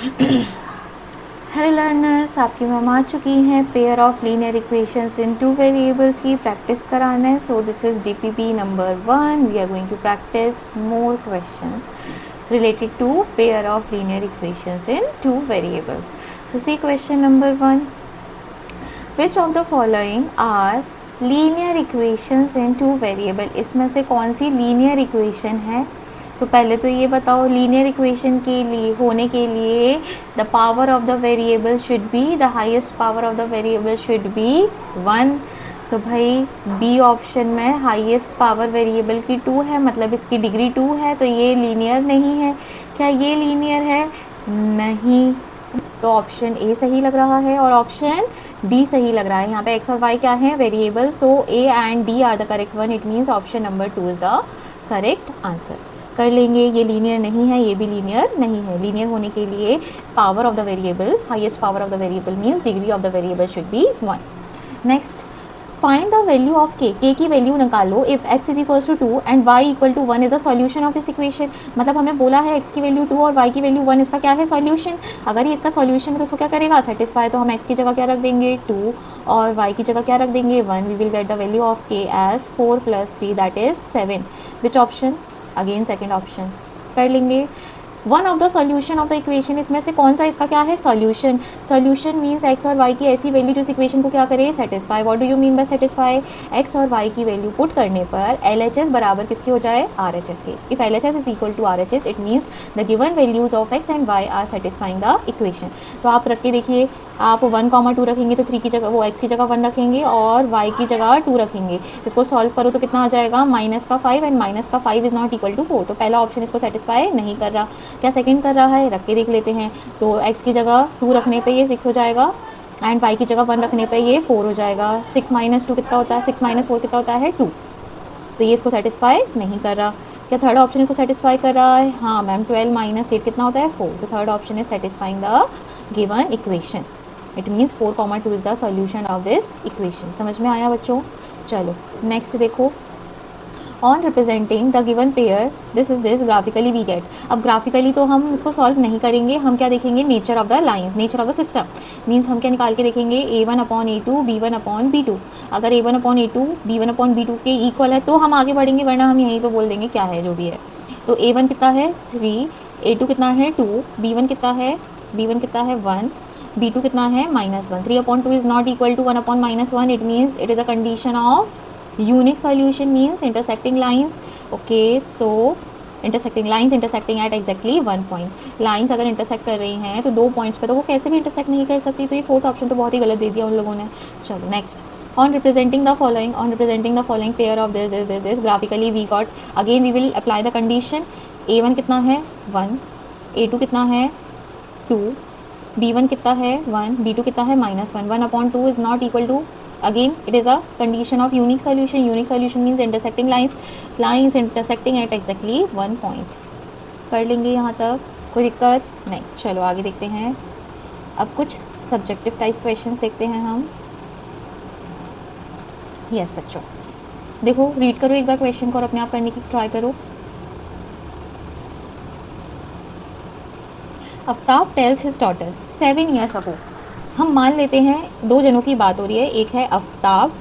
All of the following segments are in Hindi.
हेलो लर्नर्स, आपकी मैम आ चुकी हैं pair of linear equations in two variables की प्रैक्टिस कराने। So this is DPP number 1. We are going to practice more questions related to pair of linear equations in two variables. So see question number 1. Which of the following are linear equations in two variable? इसमें से कौन सी linear equation है? तो पहले तो ये बताओ, लीनियर इक्वेशन के लिए होने के लिए the power of the variable should B, the highest power of the variable should be 1. सो भाई बी ऑप्शन में हाईएस्ट पावर वेरिएबल की 2 है, मतलब इसकी डिग्री 2 है, तो ये लीनियर नहीं है. क्या ये लीनियर है? नहीं. तो ऑप्शन ए सही लग रहा है और ऑप्शन डी सही लग रहा है. यहाँ पे एक्स और वाई क्या है? Variable. So A and D R the correct one. It means option number 2 is the correct answer. कर लेंगे. ये लीनियर नहीं है, ये भी लीनियर नहीं है. लीनियर होने के लिए power of the variable, highest power of the variable means degree of the variable should be 1. Next, find the value of k की वैल्यू निकालो if x is equal to 2 and y equal to 1 is the solution of this equation. मतलब हमें बोला है x की वैल्यू 2 और y की वैल्यू 1, इसका क्या है? सॉल्यूशन. अगर ये इसका सॉल्यूशन है तो इसको क्या करेगा? सेटिस्फाई. तो हम x की जगह क्या रख देंगे? 2 और y की जगह क्या रख देंगे? 1. We will get the value of k as 4 + 3 that is 7. Which option? Again second option. कर लेंगे. One of the solution of the equation, इसमें से कौन सा इसका क्या है? सॉल्यूशन. सॉल्यूशन मीन्स एक्स और वाई की ऐसी वैल्यू जो इस इक्वेशन को क्या करे? Satisfy. What do you mean by satisfy? X और वाई की वैल्यू पुट करने पर एल एच एस बराबर किसके हो जाए? आर एच एस के. If L H S is equal to R H S, it means the given values of X and Y are satisfying the equation. तो आप रख के देखिए, आप 1, 2 रखेंगे तो 3 की जगह, वो एक्स की जगह 1 रखेंगे और वाई की जगह 2 रखेंगे. इसको सॉल्व करो तो कितना आ जाएगा? -5 and -5 is not equal to 4. तो पहला ऑप्शन इसको सेटिस्फाई नहीं कर रहा. क्या सेकंड कर रहा है? रख के देख लेते हैं. तो x की जगह 2 रखने पे ये 6 हो जाएगा एंड y की जगह 1 रखने पे ये 4 हो जाएगा. 6 - 2 कितना होता है? 6 - 4 कितना होता है? 2. तो ये इसको सेटिस्फाई नहीं कर रहा. क्या थर्ड ऑप्शन इसको सेटिस्फाई कर रहा है? हाँ मैम. 12 - 8 कितना होता है? 4. तो third option is satisfying the given equation. It means 4, 2 is the solution of this equation. समझ में आया बच्चों? चलो नेक्स्ट देखो. On representing the given pair this is this graphically we get. अब ग्राफिकली तो हम इसको सॉल्व नहीं करेंगे, हम क्या देखेंगे? Nature of the line, nature of the system. Means हम क्या निकाल के देखेंगे? A1/A2 B1/B2. अगर A1/A2 B1/B2 के इक्वल है तो हम आगे बढ़ेंगे, वरना हम यहीं पे बोल देंगे क्या है जो भी है. तो A1 कितना है? 3. A2 कितना है? 2. B1 कितना है? B1 कितना है? 1. B2 कितना है? -1. 3/2 is not equal to 1/-1. It means it is a condition of unique solution means intersecting lines. okay, so intersecting lines intersecting at exactly 1 point. lines अगर intersect कर रही हैं तो 2 points पे, तो वो कैसे भी intersect नहीं कर सकती. तो ये फोर्थ ऑप्शन तो बहुत ही गलत दे दिया उन लोगों ने. चलो next. on representing the following pair of this graphically we got, again we will apply the condition. A1 कितना है? 1. A2 कितना है? 2. B1 कितना है? 1. B2 कितना है? -1. 1/2 is not equal to, again it is a condition of unique solution. unique solution means intersecting lines intersecting at exactly 1 point. कर लेंगे यहाँ तक? कोई दिक्कत नहीं. चलो आगे देखते हैं. अब कुछ सब्जेक्टिव टाइप क्वेश्चंस देखते हैं हम. यस बच्चों देखो, रीड करो एक बार क्वेश्चन को और अपने आप करने की ट्राई करो. Aftab tales his daughter 7 years ago. हम मान लेते हैं 2 जनों की बात हो रही है. एक है आफ्ताब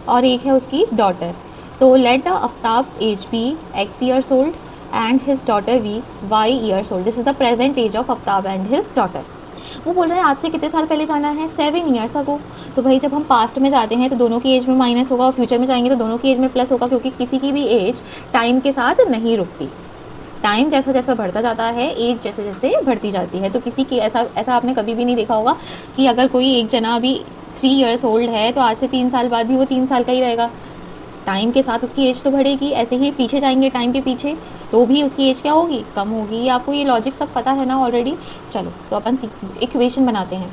और एक है उसकी डॉटर. तो let the Aftab's age be x years old and his daughter be y years old. This is the present age of Aftab and his daughter. वो बोल रहे हैं आज से कितने साल पहले जाना है? 7 years ago. तो भाई जब हम पास्ट में जाते हैं तो दोनों की एज में माइनस होगा और फ्यूचर में जाएंगे तो दोनों की एज में प्लस होगा, क्योंकि किसी की भी एज टाइम के साथ नहीं रुकती. टाइम जैसा जैसा बढ़ता जाता है, एज जैसे जैसे बढ़ती जाती है. तो किसी की ऐसा आपने कभी भी नहीं देखा होगा कि अगर कोई एक जना अभी 3 years old है तो आज से 3 साल बाद भी वो 3 साल का ही रहेगा. टाइम के साथ उसकी एज तो बढ़ेगी. ऐसे ही पीछे जाएंगे टाइम के पीछे तो भी उसकी एज क्या होगी? कम होगी. आपको ये लॉजिक सब पता है ना ऑलरेडी. चलो तो अपन इक्वेशन बनाते हैं.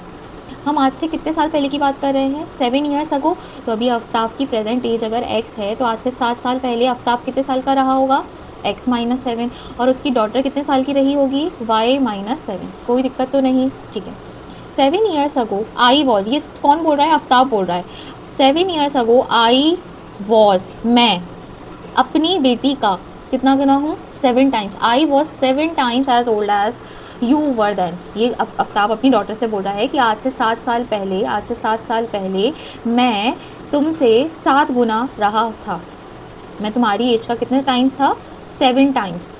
हम आज से कितने साल पहले की बात कर रहे हैं? 7 years ago. तो अभी आफ्ताब की प्रेजेंट एज अगर x है तो आज से 7 साल पहले आफ्ताब कितने साल का रहा होगा? x - 7. और उसकी डॉटर कितने साल की रही होगी? y - 7. कोई दिक्कत तो नहीं? ठीक है. 7 years ago I was, ये कौन बोल रहा है? आफ्ताब बोल रहा है. 7 years ago I was, मैं अपनी बेटी का कितना गुना हूँ? 7 times. I was 7 times as old as you were then, ये आफ्ताब अपनी डॉटर से बोल रहा है कि आज से 7 साल पहले मैं तुमसे 7 गुना रहा था। मैं तुम्हारी एज का कितने टाइम्स था? 7 टाइम्स।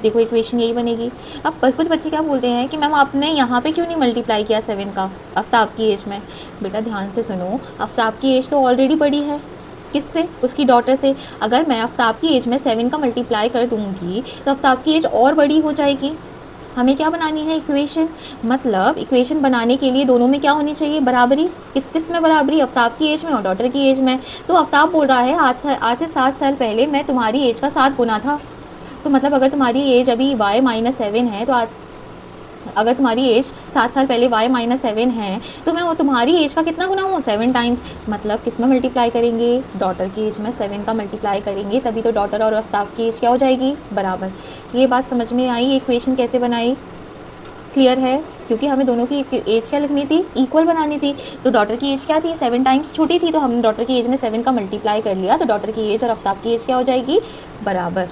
देखो इक्वेशन यही बनेगी। अब कुछ बच्चे क्या बोलते हैं कि मैम आपने यहाँ पे क्यों नहीं मल्टीप्लाई किया 7 का आफ्ताब की एज में? बेटा ध्यान से सुनो, आफ्ताब की एज तो ऑलरेडी बड़ी है। किससे? उसकी डॉटर से। अगर मैं आफ्ताब की एज में 7 का मल्टीप्लाई कर दूँगी तो आफ्ताब की एज और बड़ी हो जाएगी। हमें क्या बनानी है? इक्वेशन। मतलब इक्वेशन बनाने के लिए दोनों में क्या होनी चाहिए? बराबरी। किस में बराबरी? आफ्ताब की एज में और डॉटर की एज में। तो आफ्ताब बोल रहा है आज से 7 साल पहले मैं तुम्हारी एज का 7 गुना था। तो मतलब अगर तुम्हारी एज अभी y-7 है, तो आज अगर तुम्हारी एज 7 साल पहले y-7 है तो मैं वो तुम्हारी एज का कितना गुना हूँ? 7 टाइम्स। मतलब किस में मल्टीप्लाई करेंगे? डॉटर की एज में 7 का मल्टीप्लाई करेंगे, तभी तो डॉटर और आफ्ताब की एज क्या हो जाएगी? बराबर। ये बात समझ में आई? इक्वेशन कैसे बनाई? क्लियर है? क्योंकि हमें दोनों की एज क्या लिखनी थी? इक्वल बनानी थी। तो डॉटर की एज क्या थी? 7 टाइम्स छोटी थी, तो हमने डॉटर की एज में 7 का मल्टीप्लाई कर लिया, तो डॉटर की एज और आफ्ताब की एज क्या हो जाएगी? बराबर।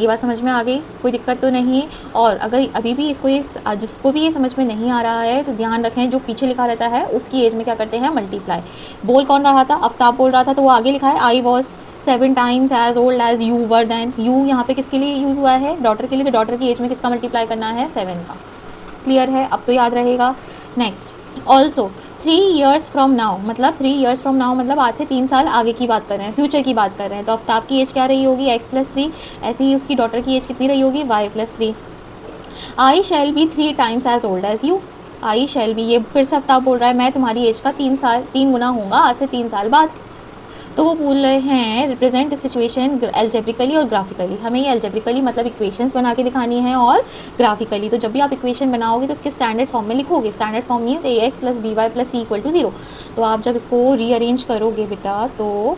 ये बात समझ में आ गई? कोई दिक्कत तो नहीं? और अगर अभी भी जिसको भी ये समझ में नहीं आ रहा है तो ध्यान रखें, जो पीछे लिखा रहता है उसकी एज में क्या करते हैं? मल्टीप्लाई। बोल कौन रहा था? आफ्ताब बोल रहा था, तो वो आगे लिखा है I was 7 times as old as you were then. You यहाँ पे किसके लिए यूज़ हुआ है? डॉटर के लिए। तो डॉटर की एज में किसका मल्टीप्लाई करना है? 7 का। क्लियर है? अब तो याद रहेगा। Next, also 3 years from now, मतलब 3 years from now मतलब आज से 3 साल आगे की बात कर रहे हैं, फ्यूचर की बात कर रहे हैं। तो आफ्ताब की एज क्या रही होगी? x+3। ऐसे ही उसकी डॉटर की एज कितनी रही होगी? y+3। I shall be 3 times as old as you. I shall be, ये फिर से आफ्ताब बोल रहा है मैं तुम्हारी एज का 3 गुना होऊंगा आज से 3 साल बाद। तो वो बोल रहे हैं रिप्रेजेंट सिचुएशन एल्जेब्रिकली और ग्राफिकली। हमें ये एल्जेब्रिकली मतलब इक्वेशंस बना के दिखानी है, और ग्राफिकली तो जब भी आप इक्वेशन बनाओगे तो उसके स्टैंडर्ड फॉर्म में लिखोगे। Standard form means ax + by + c = 0। तो आप जब इसको रीअरेंज करोगे बेटा, तो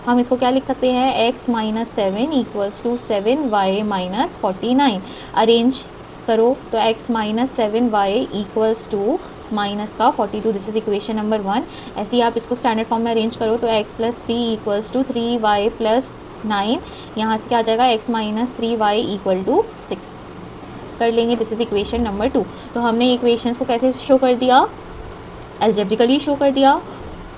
हम इसको क्या लिख सकते हैं? x - 7 = 7y - 49। अरेंज करो तो x - 7y = माइनस का 42। This is equation number 1। ऐसे ही आप इसको स्टैंडर्ड फॉर्म में अरेंज करो तो x + 3 = 3y + 9। यहाँ से क्या आ जाएगा? x - 3y = 6 कर लेंगे। This is equation number 2। तो हमने इक्वेशंस को कैसे शो कर दिया? एल्जेब्रिकली शो कर दिया।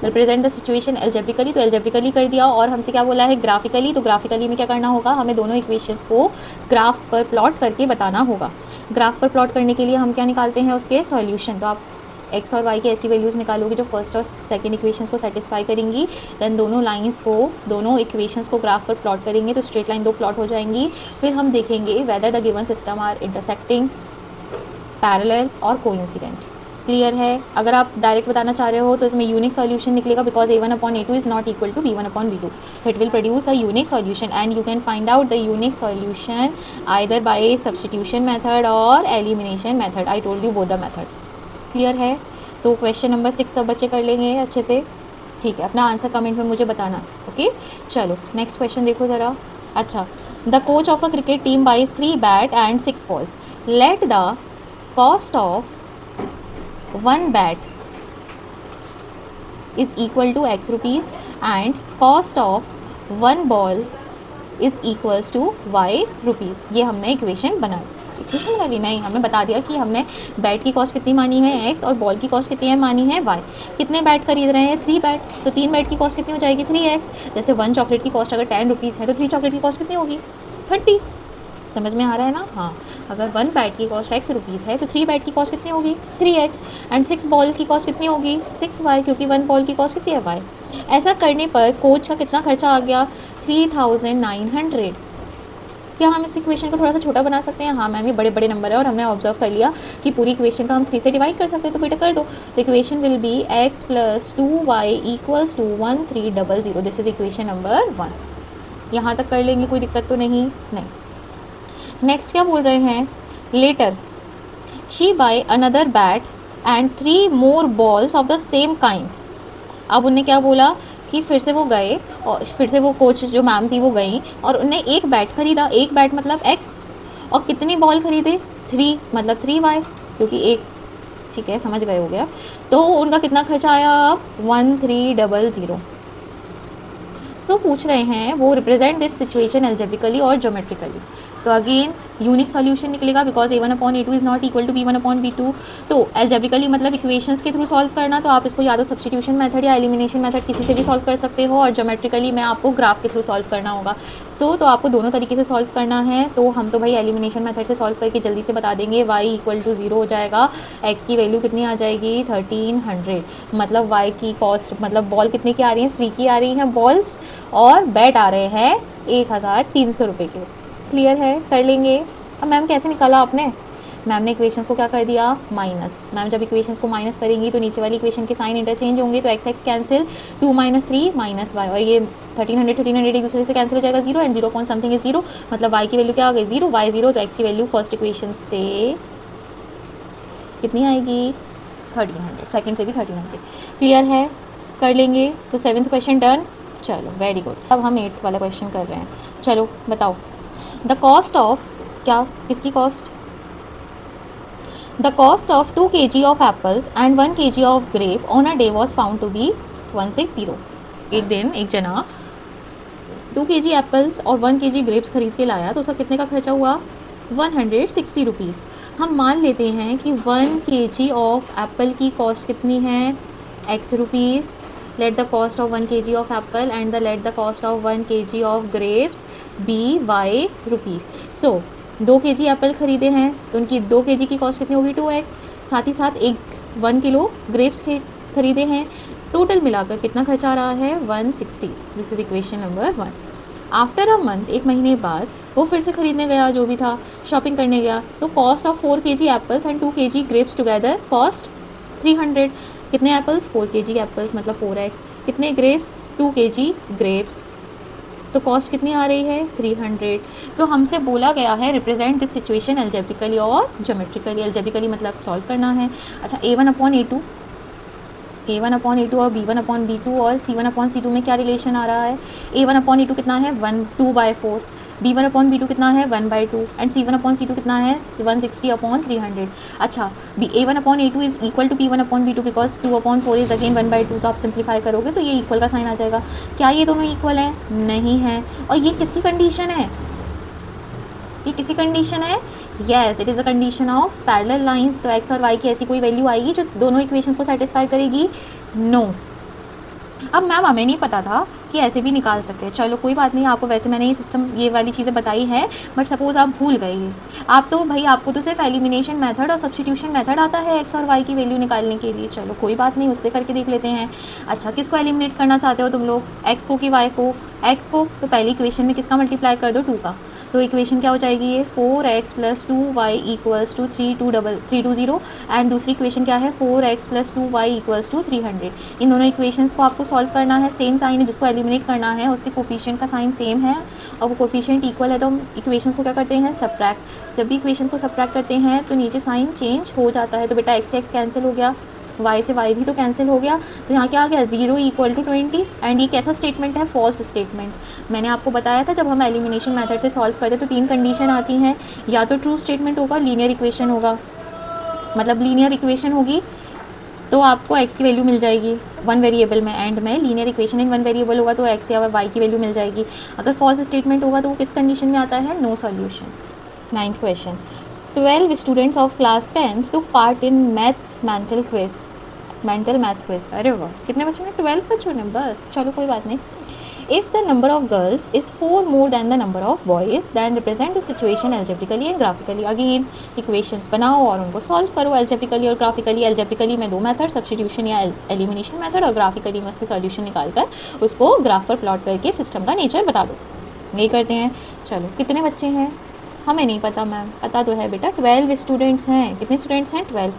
रिप्रेजेंट द सिचुएशन एल्जेब्रिकली, तो एल्जेब्रिकली कर दिया। और हमसे क्या बोला है? ग्राफिकली। तो ग्राफिकली में क्या करना होगा? हमें दोनों इक्वेशंस को ग्राफ पर प्लॉट करके बताना होगा। ग्राफ पर प्लॉट करने के लिए हम क्या निकालते हैं? उसके सॉल्यूशन। तो आप x और y की ऐसी वैल्यूज़ निकालोगे जो फर्स्ट और सेकंड इक्वेशंस को सेटिस्फाई करेंगी। देन दोनों इक्वेशंस को ग्राफ पर प्लॉट करेंगे तो स्ट्रेट लाइन 2 प्लॉट हो जाएंगी। फिर हम देखेंगे whether the given system are intersecting, parallel और कोइंसिडेंट। क्लियर है? अगर आप डायरेक्ट बताना चाह रहे हो तो इसमें यूनिक सॉल्यूशन निकलेगा, because a1/a2 is not equal to b1/b2, so it will produce a unique solution and you can find out the unique solution either by substitution method और elimination method. I told you both the methods. Clear है? तो क्वेश्चन नंबर 6 सब बच्चे कर लेंगे अच्छे से। ठीक है, अपना आंसर कमेंट में मुझे बताना। ओके, चलो नेक्स्ट क्वेश्चन देखो ज़रा। अच्छा, the coach of a cricket team buys 3 bat and 6 balls. Let the cost of 1 bat is equal to x rupees and cost of 1 ball is equals to y rupees। ये हमने इक्वेशन इक्वेशन वाली नहीं, हमने बता दिया कि हमने बैट की कॉस्ट कितनी मानी है x और बॉल की कॉस्ट कितनी है मानी है y। कितने बैट खरीद रहे हैं? 3 बैट। तो 3 बैट की कॉस्ट कितनी हो जाएगी? 3x। जैसे 1 चॉकलेट की कॉस्ट अगर 10 रुपीज़ है तो 3 चॉकलेट की कॉस्ट कितनी होगी? 30। समझ में आ रहा है ना? हाँ, अगर 1 बैट की कॉस्ट x रुपीज़ है तो 3 बैट की कॉस्ट कितनी होगी? 3x। एंड 6 बॉल की कॉस्ट कितनी होगी? 6y, क्योंकि 1 बॉल की कॉस्ट कितनी है? y। ऐसा करने पर कोच का कितना खर्चा आ गया? 3900। क्या हम इस इक्वेशन को थोड़ा सा छोटा बना सकते हैं? हाँ मैम, ये बड़े बड़े नंबर है और हमने ऑब्जर्व कर लिया कि पूरी इक्वेशन का हम 3 से डिवाइड कर सकते हैं, तो बेटा कर दो। तो equation will be x + 2y = 1300। This is equation number 1। यहाँ तक कर लेंगे, कोई दिक्कत तो नहीं? नेक्स्ट क्या बोल रहे हैं? Later she buys another bat and 3 more balls of the same kind. अब उनने क्या बोला कि फिर से वो गए और फिर से वो कोच जो मैम थी वो गई और उनने एक बैट खरीदा। एक बैट मतलब x, और कितनी बॉल खरीदे? 3 मतलब 3y, क्योंकि एक, ठीक है समझ गए हो गया। तो उनका कितना खर्चा आया? अब 1300। सो पूछ रहे हैं वो रिप्रेजेंट दिस सिचुएशन एल्जेब्रिकली और ज्योमेट्रिकली। तो अगेन यूनिक सॉल्यूशन निकलेगा because a1/a2 is not equal to b1/b2। तो एल्जेब्रिकली मतलब इक्वेशंस के थ्रू सॉल्व करना, तो आप इसको या तो सब्स्टिट्यूशन मेथड या एलिमिनेशन मेथड किसी से भी सॉल्व कर सकते हो, और ज्योमेट्रिकली में आपको ग्राफ के थ्रू सॉल्व करना होगा। तो आपको दोनों तरीके से सॉल्व करना है। तो हम तो भाई एलिमिनेशन मेथड से सॉल्व करके जल्दी से बता देंगे। y इक्वल टू 0 हो जाएगा, x की वैल्यू कितनी आ जाएगी 1300, मतलब y की कॉस्ट मतलब बॉल कितने की आ रही है, फ्री की आ रही हैं बॉल्स, और बैट आ रहे हैं 1300 रुपये के। क्लियर है, कर लेंगे। अब मैम कैसे निकाला आपने? मैम ने इक्वेशंस को क्या कर दिया, माइनस। मैम जब इक्वेशंस को माइनस करेंगी तो नीचे वाली इक्वेशन के साइन इंटरचेंज होंगे, तो एक्स एक्स कैंसिल, 2 - 3 - y, और ये 1300 एक दूसरे से कैंसिल हो जाएगा 0, एंड 0 पॉइंट समथिंग इज 0, मतलब y की वैल्यू क्या आ गई 0, y 0, तो x की वैल्यू फर्स्ट इक्वेशन से कितनी आएगी 1300, सेकेंड से भी 1300। क्लियर है, कर लेंगे। तो 7th क्वेश्चन डन। चलो वेरी गुड। अब हम 8th वाला क्वेश्चन कर रहे हैं। चलो बताओ, द कॉस्ट ऑफ, क्या किसकी cost, the cost of 2 kg of apples and 1 kg of grape on a day was found to be 160। एक दिन एक जना 2 kg एप्पल्स और 1 kg ग्रेप्स खरीद के लाया, तो उसका कितने का खर्चा हुआ 160 रुपीज़। हम मान लेते हैं कि 1 kg ऑफ एप्पल की कॉस्ट कितनी है x rupees. Let the cost of 1 kg of apple and the let the cost of 1 kg of grapes be y rupees. So 2 kg apple खरीदे हैं तो उनकी 2 kg की कॉस्ट कितनी होगी 2x, साथ ही साथ 1 किलो ग्रेप्स खरीदे हैं, टोटल मिलाकर कितना खर्चा आ रहा है 160। This is equation number 1। After a month, एक महीने बाद वो फिर से खरीदने गया, जो भी था शॉपिंग करने गया, तो cost of 4 kg apples and 2 kg grapes together cost 300। कितने एप्पल्स 4 kg एप्पल्स मतलब 4x, कितने ग्रेप्स 2 kg ग्रेप्स, तो कॉस्ट कितनी आ रही है 300। तो हमसे बोला गया है रिप्रेजेंट दिस सिचुएशन एल्जेब्रिकली और ज्योमेट्रिकली। एल्जेब्रिकली मतलब सॉल्व करना है। अच्छा, a1/a2 और b1/b2 और c1/c2 में क्या रिलेशन आ रहा है, a1/a2 कितना है 2/4, b1/b2 कितना है 1/2, एंड c1/c2 कितना है 160/300। अच्छा, a1/a2 is equal to b1/b2 because 2/4 is again 1/2, तो आप सिंप्लीफाई करोगे तो ये इक्वल का साइन आ जाएगा। क्या ये दोनों इक्वल है? नहीं है। और ये किसकी कंडीशन है, ये किसी कंडीशन है, yes it is a condition of parallel lines. तो x और y की ऐसी कोई वैल्यू आएगी जो दोनों इक्वेशंस को सेटिस्फाई करेगी? नो। अब मैम हमें नहीं पता था कि ऐसे भी निकाल सकते हैं। चलो कोई बात नहीं, आपको वैसे मैंने ये सिस्टम ये वाली चीज़ें बताई है, बट सपोज़ आप भूल गए, आप तो भाई आपको तो सिर्फ एलिमिनेशन मेथड और सब्स्टिट्यूशन मेथड आता है एक्स और वाई की वैल्यू निकालने के लिए। चलो कोई बात नहीं, उससे करके देख लेते हैं। अच्छा, किसको एलिमिनेट करना चाहते हो तुम लोग, एक्स को कि वाई को? एक्स को, तो पहली इक्वेशन में किसका मल्टीप्लाई कर दो 2 का, तो इक्वेशन क्या हो जाएगी ये 4x + 2y = 320, एंड दूसरी इक्वेशन क्या है 4x + 2y = 300। इन दोनों इक्वेशंस को आपको सॉल्व करना है, सेम साइन है, जिसको एलिमिनेट करना है उसके कोफिशिएंट का साइन सेम है और वो कोफिशिएंट इक्वल है, तो हम इक्वेशंस को क्या करते हैं सब्ट्रैक्ट। जब भी इक्वेशंस को सब्ट्रैक्ट करते हैं तो नीचे साइन चेंज हो जाता है, तो बेटा x से x कैंसिल हो गया, y से y भी तो कैंसिल हो गया, तो यहाँ क्या आ गया 0 = 20। एंड ये कैसा स्टेटमेंट है, फॉल्स स्टेटमेंट। मैंने आपको बताया था जब हम एलिमिनेशन मेथड से सॉल्व करते तो 3 कंडीशन आती हैं, या तो ट्रू स्टेटमेंट होगा, लीनियर इक्वेशन होगा, मतलब लीनियर इक्वेशन होगी तो आपको x की वैल्यू मिल जाएगी 1 वेरिएबल में, एंड में लीनियर इक्वेशन इन 1 वेरिएबल होगा तो x या y की वैल्यू मिल जाएगी। अगर फॉल्स स्टेटमेंट होगा तो वो किस कंडीशन में आता है, no solution. 9th question, 12 students of class 10 took part in maths mental maths quiz. अरे वाह, कितने बच्चों ने, 12 बच्चों ने बस। चलो कोई बात नहीं। If the number of girls is 4 more than the number of boys then represent the situation algebraically and graphically. Again equations बनाओ और उनको सॉल्व करो एल्जेब्रिकली और ग्राफिकली। एल्जेब्रिकली में 2 मेथड, सब्स्टिट्यूशन या एलिमिनेशन मेथड, और ग्राफिकली में उसकी सॉल्यूशन निकाल कर उसको ग्राफ पर प्लॉट करके सिस्टम का नेचर बता दो। यही करते हैं। चलो कितने बच्चे हैं, हमें नहीं पता मैम, पता तो है बेटा 12 स्टूडेंट्स हैं। कितने स्टूडेंट्स हैं 12।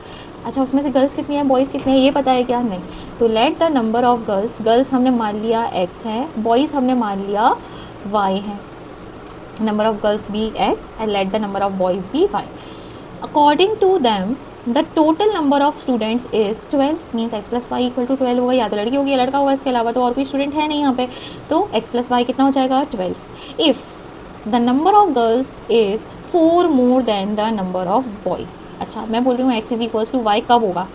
अच्छा, उसमें से गर्ल्स कितनी हैं, बॉयज़ कितने हैं, ये पता है क्या? नहीं। तो let the number of girls हमने मान लिया x हैं, बॉयज़ हमने मान लिया y हैं। नंबर ऑफ गर्ल्स भी x and let the number of boys भी y। According to them the total number of students is 12, means x + y = 12 होगा। या तो लड़की होगी या लड़का होगा, इसके अलावा तो और कोई स्टूडेंट है नहीं यहाँ पे, तो x + y कितना हो जाएगा 12। If the number of girls is 4 more than the number of boys. अच्छा, मैं बोल रही हूँ x = y कब होगा,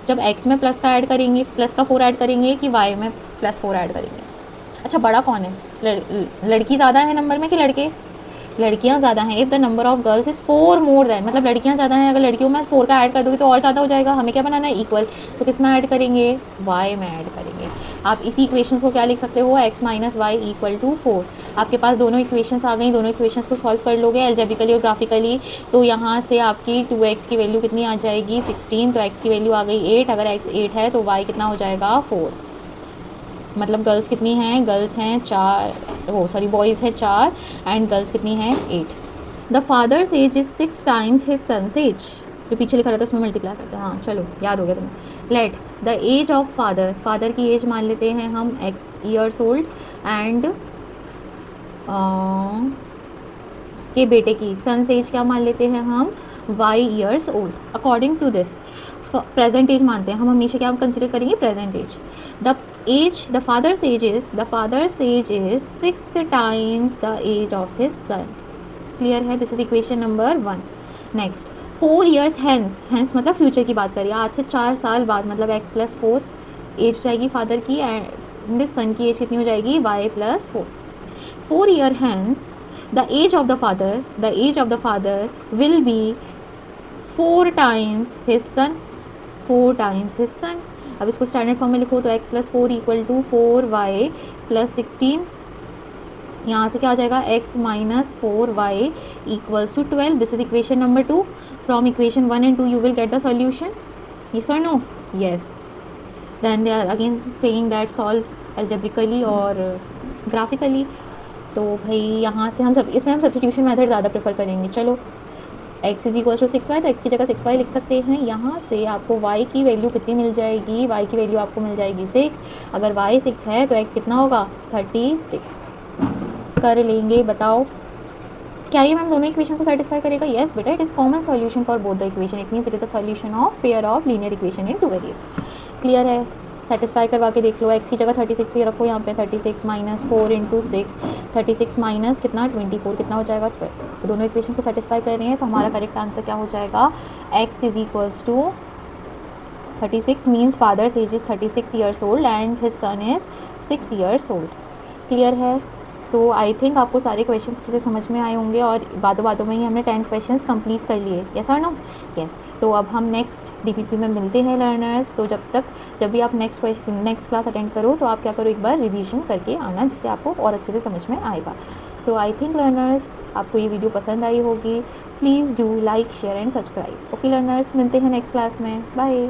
जब x में प्लस का ऐड करेंगे, प्लस का 4 ऐड करेंगे, कि y में +4 ऐड करेंगे। अच्छा, बड़ा कौन है, लड़की ज़्यादा है नंबर में कि लड़के? लड़कियां ज़्यादा हैं, if the number of girls is 4 more than, मतलब लड़कियां ज़्यादा हैं, अगर लड़कियों में 4 का ऐड कर दोगे तो और ज़्यादा हो जाएगा, हमें क्या बनाना है इक्वल, तो किस में ऐड करेंगे, y में ऐड करेंगे। आप इसी इक्वेशंस को क्या लिख सकते हो, x minus y equal to 4। आपके पास दोनों इक्वेशंस आ गई, दोनों इक्वेशंस को सॉल्व कर लोगे एल्जेब्रिकली और ग्राफिकली, तो यहाँ से आपकी 2x की वैल्यू कितनी आ जाएगी 16, तो x की वैल्यू आ गई 8, अगर x 8 है तो y कितना हो जाएगा 4। मतलब गर्ल्स कितनी हैं, गर्ल्स हैं 4, वो सॉरी बॉयज़ हैं 4 एंड गर्ल्स कितनी हैं 8। The father's age is 6 times his son's age, जो पीछे लिखा रहता है उसमें मल्टीप्लाई करते हैं, हाँ चलो याद हो गया तुम्हें। Let the age of father, father की एज मान लेते हैं हम x ईयर्स ओल्ड एंड उसके बेटे की सन्स एज क्या मान लेते हैं हम y years old. According to this present age मानते हैं हम, हमेशा क्या हम कंसिडर करेंगे present age. The father's age is 6 times the age of his son. Clear है, this is equation number 1। Next 4 years hence, hence मतलब फ्यूचर की बात करिए, आज से 4 साल बाद, मतलब x प्लस 4 एज हो जाएगी फादर की एंड सन की एज कितनी हो जाएगी y plus 4। 4 year hence the age of the father will be 4 times his son, 4 times his son. अब इसको स्टैंडर्ड फॉर्म में लिखो तो x plus 4 equal to 4y plus 16, यहाँ से क्या आ जाएगा x minus 4y equals to 12। This is equation number 2। From equation 1 and 2 you will get the solution, yes or no? Yes. Then they are again saying that solve algebraically और graphically। तो भाई यहाँ से हम सब इसमें हम सब्स्टिट्यूशन मेथड ज़्यादा प्रेफर करेंगे। चलो x is equal to 6y, तो x की जगह 6y लिख सकते हैं। यहाँ से आपको y की वैल्यू कितनी मिल जाएगी, y की वैल्यू आपको मिल जाएगी 6। अगर y 6 है तो x कितना होगा 36। कर लेंगे, बताओ क्या ये मैम दोनों इक्वेशन को सेटिस्फाई करेगा? यस बेटा, it is common solution for both the equation, it means it is the solution of pair of linear equation in two variable. Clear है, सेटिस्फाई करवा के देख लो। x की जगह 36 ही रखो, यहाँ पे 36 माइनस 4 इंटू 6, 36 माइनस कितना 24, कितना हो जाएगा 12। तो दोनों इक्वेशन को सेटिस्फाई कर रहे हैं, तो हमारा करेक्ट आंसर क्या हो जाएगा, x is equals to 36 means father's age is 36 years old and his son is 6 years old. Clear है, तो आई थिंक आपको सारे क्वेश्चन अच्छे से समझ में आए होंगे और बातों बातों में ही हमने 10 क्वेश्चंस कंप्लीट कर लिए। यस और नो? यस। तो अब हम नेक्स्ट डीपीपी में मिलते हैं लर्नर्स। तो जब भी आप नेक्स्ट क्लास अटेंड करो तो आप क्या करो, एक बार रिवीजन करके आना, जिससे आपको और अच्छे से समझ में आएगा। सो आई थिंक लर्नर्स आपको ये वीडियो पसंद आई होगी। Please do like share and subscribe. Okay learners, मिलते हैं नेक्स्ट क्लास में। बाय।